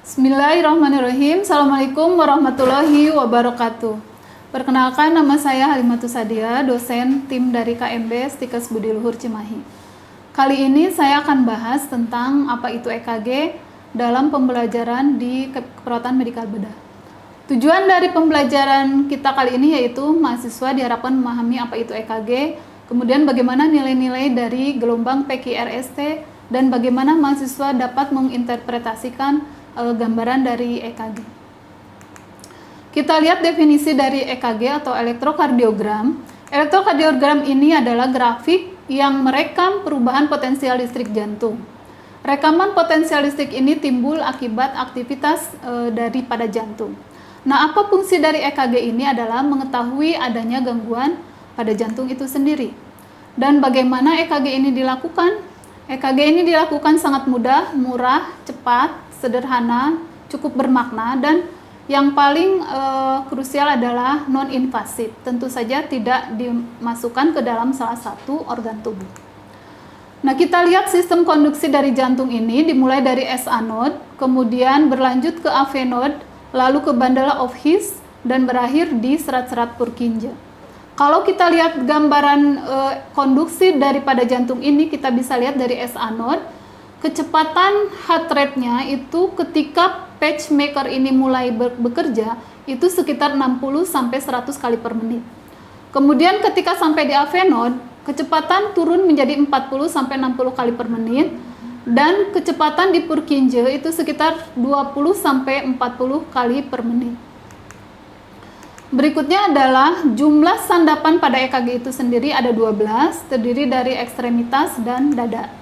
Bismillahirrahmanirrahim. Assalamualaikum warahmatullahi wabarakatuh. Perkenalkan, nama saya Halimatus Sadia, dosen tim dari KMB Stikes Budi Luhur Cimahi. Kali ini saya akan bahas tentang apa itu EKG dalam pembelajaran di keperawatan medikal bedah. Tujuan dari pembelajaran kita kali ini yaitu mahasiswa diharapkan memahami apa itu EKG, kemudian bagaimana nilai-nilai dari gelombang PQRST, dan bagaimana mahasiswa dapat menginterpretasikan gambaran dari EKG. Kita lihat definisi dari EKG atau elektrokardiogram. Elektrokardiogram ini adalah grafik yang merekam perubahan potensial listrik jantung. Rekaman potensial listrik ini timbul akibat aktivitas daripada jantung. Nah, apa fungsi dari EKG ini adalah mengetahui adanya gangguan pada jantung itu sendiri. Dan bagaimana EKG ini dilakukan? EKG ini dilakukan sangat mudah, murah, cepat, sederhana, cukup bermakna, dan yang paling krusial adalah non-invasif. Tentu saja tidak dimasukkan ke dalam salah satu organ tubuh. Nah, kita lihat sistem konduksi dari jantung ini dimulai dari SA node, kemudian berlanjut ke AV node, lalu ke bundle of His, dan berakhir di serat-serat Purkinje. Kalau kita lihat gambaran konduksi daripada jantung ini, kita bisa lihat dari SA node. Kecepatan heart rate-nya itu ketika pacemaker ini mulai bekerja itu sekitar 60-100 kali per menit. Kemudian ketika sampai di AV node, kecepatan turun menjadi 40-60 kali per menit, dan kecepatan di Purkinje itu sekitar 20-40 kali per menit. Berikutnya adalah jumlah sandapan pada EKG itu sendiri ada 12, terdiri dari ekstremitas dan dada.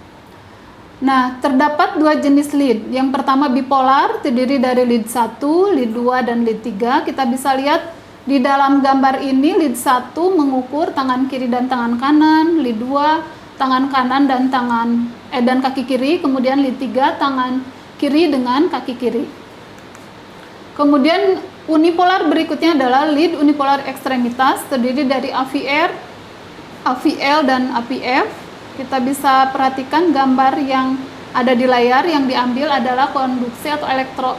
Nah, terdapat dua jenis lead. Yang pertama bipolar, terdiri dari lead 1, lead 2, dan lead 3. Kita bisa lihat di dalam gambar ini lead 1 mengukur tangan kiri dan tangan kanan, lead 2 tangan kanan dan kaki kiri, kemudian lead 3 tangan kiri dengan kaki kiri. Kemudian unipolar berikutnya adalah lead unipolar ekstremitas, terdiri dari AVR, AVL, dan APF. Kita bisa perhatikan gambar yang ada di layar. Yang diambil adalah konduksi atau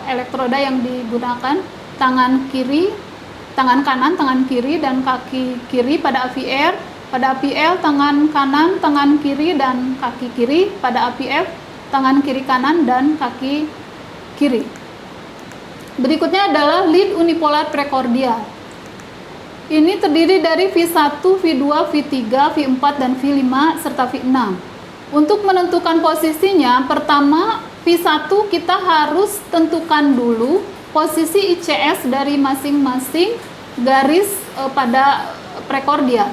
elektroda yang digunakan tangan kiri, tangan kanan, tangan kiri, dan kaki kiri pada AVR. Pada APL, tangan kanan, tangan kiri, dan kaki kiri. Pada APF, tangan kiri kanan dan kaki kiri. Berikutnya adalah lead unipolar precordial. Ini terdiri dari V1, V2, V3, V4, dan V5, serta V6. Untuk menentukan posisinya, pertama V1 kita harus tentukan dulu posisi ICS dari masing-masing garis pada prekordial.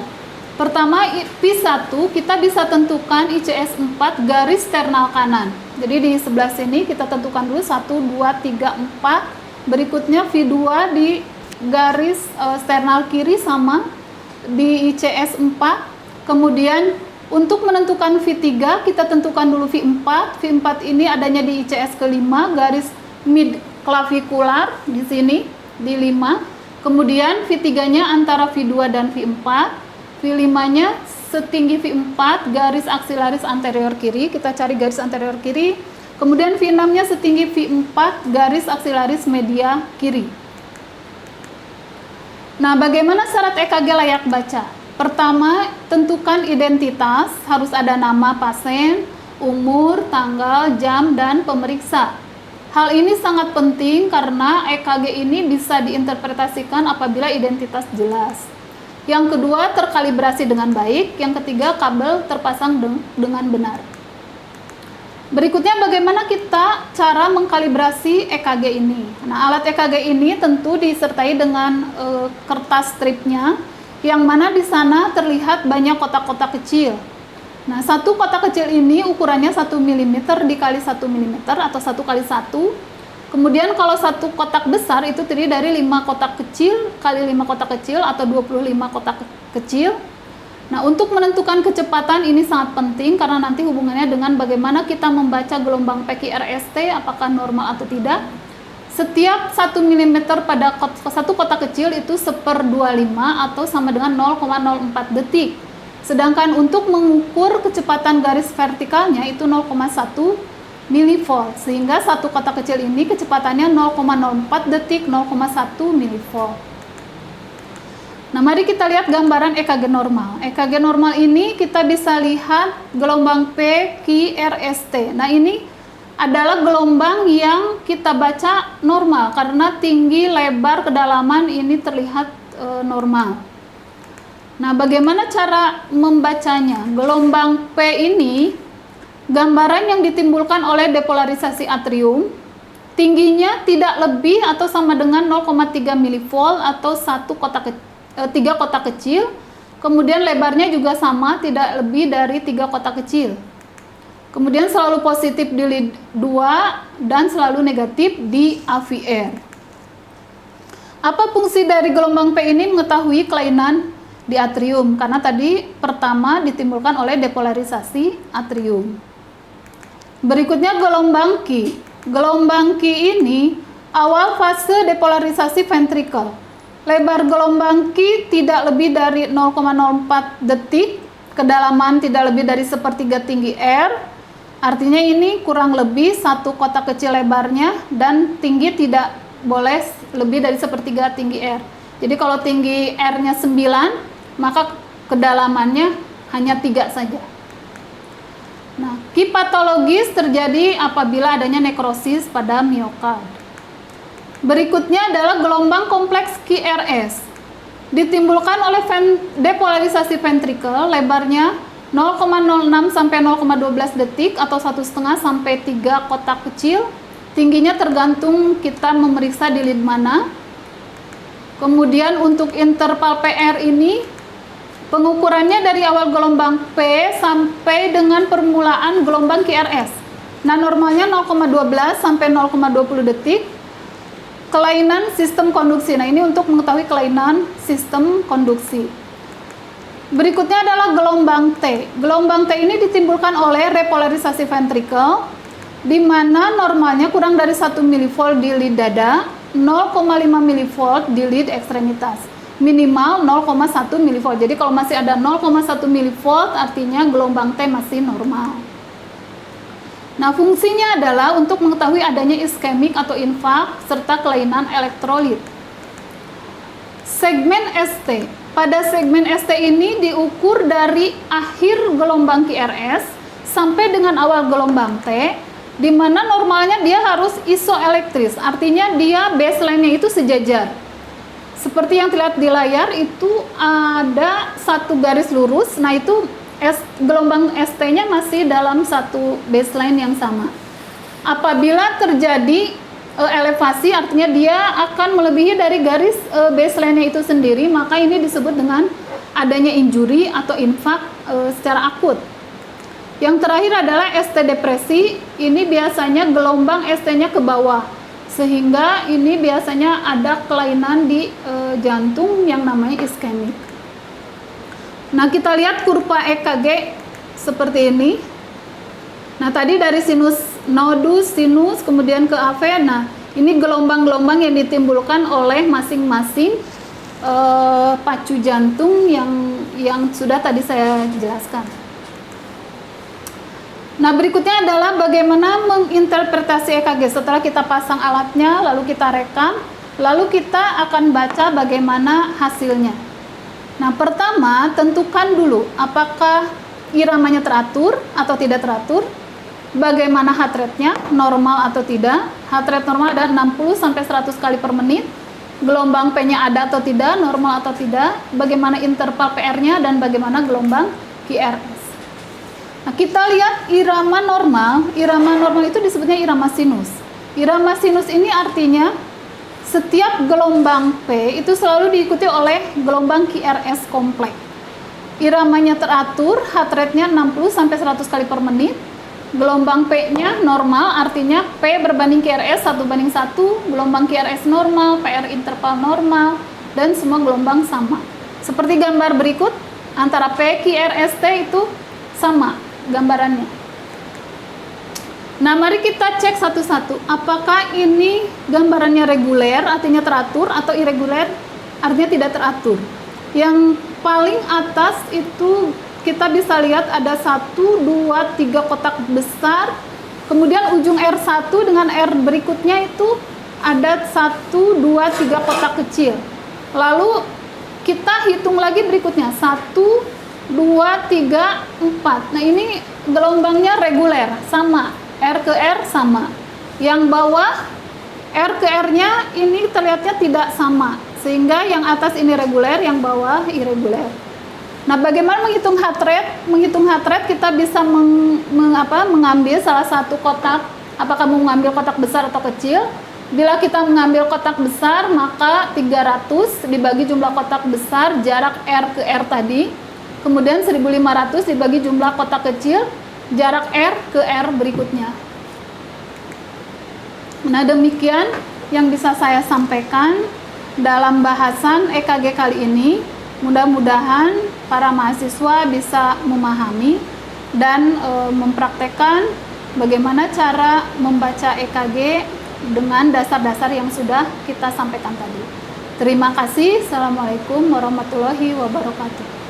Pertama V1 kita bisa tentukan ICS 4 garis sternal kanan. Jadi di sebelah sini kita tentukan dulu 1, 2, 3, 4. Berikutnya V2 di garis sternal kiri sama di ICS 4. Kemudian untuk menentukan V3 kita tentukan dulu V4. V4 ini adanya di ICS ke-5 garis mid clavikular di sini di 5. Kemudian V3-nya antara V2 dan V4. V5-nya setinggi V4 garis aksilaris anterior kiri. Kita cari garis anterior kiri. Kemudian V6-nya setinggi V4 garis aksilaris media kiri. Nah, bagaimana syarat EKG layak baca? Pertama, tentukan identitas, harus ada nama pasien, umur, tanggal, jam, dan pemeriksa. Hal ini sangat penting karena EKG ini bisa diinterpretasikan apabila identitas jelas. Yang kedua, terkalibrasi dengan baik. Yang ketiga, kabel terpasang dengan benar. Berikutnya, bagaimana kita cara mengkalibrasi EKG ini? Nah, alat EKG ini tentu disertai dengan kertas stripnya, yang mana di sana terlihat banyak kotak-kotak kecil. Nah, satu kotak kecil ini ukurannya 1 mm dikali 1 mm atau 1 kali 1. Kemudian kalau satu kotak besar itu terdiri dari 5 kotak kecil kali 5 kotak kecil atau 25 kotak kecil. Nah, untuk menentukan kecepatan ini sangat penting karena nanti hubungannya dengan bagaimana kita membaca gelombang PQRST, apakah normal atau tidak. Setiap 1 mm pada satu kotak kecil itu 1/25 atau sama dengan 0,04 detik. Sedangkan untuk mengukur kecepatan garis vertikalnya itu 0,1 milivolt, sehingga satu kotak kecil ini kecepatannya 0,04 detik 0,1 milivolt. Nah, mari kita lihat gambaran EKG normal. EKG normal ini kita bisa lihat gelombang P, Q, R, S, T. Nah, ini adalah gelombang yang kita baca normal karena tinggi, lebar, kedalaman ini terlihat normal. Nah, bagaimana cara membacanya? Gelombang P ini gambaran yang ditimbulkan oleh depolarisasi atrium. Tingginya tidak lebih atau sama dengan 0,3 milivolt atau 3 kotak kecil. Kemudian lebarnya juga sama, tidak lebih dari 3 kotak kecil. Kemudian selalu positif di lead 2 dan selalu negatif di AVR. Apa fungsi dari gelombang P ini? Mengetahui kelainan di atrium, karena tadi pertama ditimbulkan oleh depolarisasi atrium. Berikutnya gelombang Q. Gelombang Q ini awal fase depolarisasi ventricle. Lebar gelombang Q tidak lebih dari 0,04 detik, kedalaman tidak lebih dari sepertiga tinggi R, artinya ini kurang lebih 1 kotak kecil lebarnya, dan tinggi tidak boleh lebih dari sepertiga tinggi R. Jadi kalau tinggi R-nya 9, maka kedalamannya hanya 3 saja. Nah, Q patologis terjadi apabila adanya nekrosis pada miokard. Berikutnya adalah gelombang kompleks QRS. Ditimbulkan oleh depolarisasi ventricle, lebarnya 0,06 sampai 0,12 detik atau 1,5 sampai 3 kotak kecil. Tingginya tergantung kita memeriksa di lead mana. Kemudian untuk interval PR ini, pengukurannya dari awal gelombang P sampai dengan permulaan gelombang QRS. Nah, normalnya 0,12 sampai 0,20 detik. Kelainan sistem konduksi. Nah, ini untuk mengetahui kelainan sistem konduksi. Berikutnya adalah gelombang T. Gelombang T ini ditimbulkan oleh repolarisasi ventricle, di mana normalnya kurang dari 1 milivolt di lead dada, 0,5 milivolt di lead ekstremitas, minimal 0,1 milivolt. Jadi kalau masih ada 0,1 milivolt, artinya gelombang T masih normal. Nah, fungsinya adalah untuk mengetahui adanya iskemik atau infak serta kelainan elektrolit. Segmen ST. Pada segmen ST ini diukur dari akhir gelombang QRS sampai dengan awal gelombang T, di mana normalnya dia harus isoelektris, artinya dia baseline-nya itu sejajar. Seperti yang terlihat di layar itu ada satu garis lurus, nah itu gelombang ST-nya masih dalam satu baseline yang sama. Apabila terjadi elevasi, artinya dia akan melebihi dari garis baseline-nya itu sendiri, maka ini disebut dengan adanya injury atau infak secara akut. Yang terakhir adalah ST depresi. Ini biasanya gelombang ST-nya ke bawah, sehingga ini biasanya ada kelainan di jantung yang namanya iskemik. Nah, kita lihat kurva EKG seperti ini. Nah, tadi dari sinus nodus, sinus, kemudian ke AV. Nah, ini gelombang-gelombang yang ditimbulkan oleh masing-masing pacu jantung yang sudah tadi saya jelaskan. Nah, berikutnya adalah bagaimana menginterpretasi EKG. Setelah kita pasang alatnya, lalu kita rekam, lalu kita akan baca bagaimana hasilnya. Nah, pertama tentukan dulu apakah iramanya teratur atau tidak teratur, bagaimana heart rate-nya, normal atau tidak. Heart rate normal ada 60 sampai 100 kali per menit. Gelombang P-nya ada atau tidak, normal atau tidak, bagaimana interval PR-nya, dan bagaimana gelombang QRS. Nah, kita lihat irama normal. Irama normal itu disebutnya irama sinus. Irama sinus ini artinya setiap gelombang P itu selalu diikuti oleh gelombang QRS kompleks. Iramanya teratur, heart rate-nya 60 sampai 100 kali per menit. Gelombang P-nya normal, artinya P berbanding QRS 1:1, gelombang QRS normal, PR interval normal, dan semua gelombang sama. Seperti gambar berikut, antara P, QRS, T itu sama gambarannya. Nah, mari kita cek satu-satu. Apakah ini gambarannya reguler, artinya teratur, atau irregular, artinya tidak teratur. Yang paling atas itu kita bisa lihat ada 1, 2, 3 kotak besar Kemudian ujung R1 dengan R berikutnya itu ada 1, 2, 3 kotak kecil. Lalu kita hitung lagi berikutnya 1, 2, 3, 4. Nah ini gelombangnya reguler, sama. R ke R sama. Yang bawah R ke R-nya ini terlihatnya tidak sama. Sehingga yang atas ini reguler, yang bawah irregular. Nah, bagaimana menghitung heart rate? Menghitung heart rate kita bisa mengambil salah satu kotak. Apakah mau mengambil kotak besar atau kecil? Bila kita mengambil kotak besar, maka 300 dibagi jumlah kotak besar jarak R ke R tadi. Kemudian 1500 dibagi jumlah kotak kecil jarak R ke R berikutnya. Nah, demikian yang bisa saya sampaikan dalam bahasan EKG kali ini. Mudah-mudahan para mahasiswa bisa memahami dan mempraktekkan bagaimana cara membaca EKG dengan dasar-dasar yang sudah kita sampaikan tadi. Terima kasih. Assalamualaikum warahmatullahi wabarakatuh.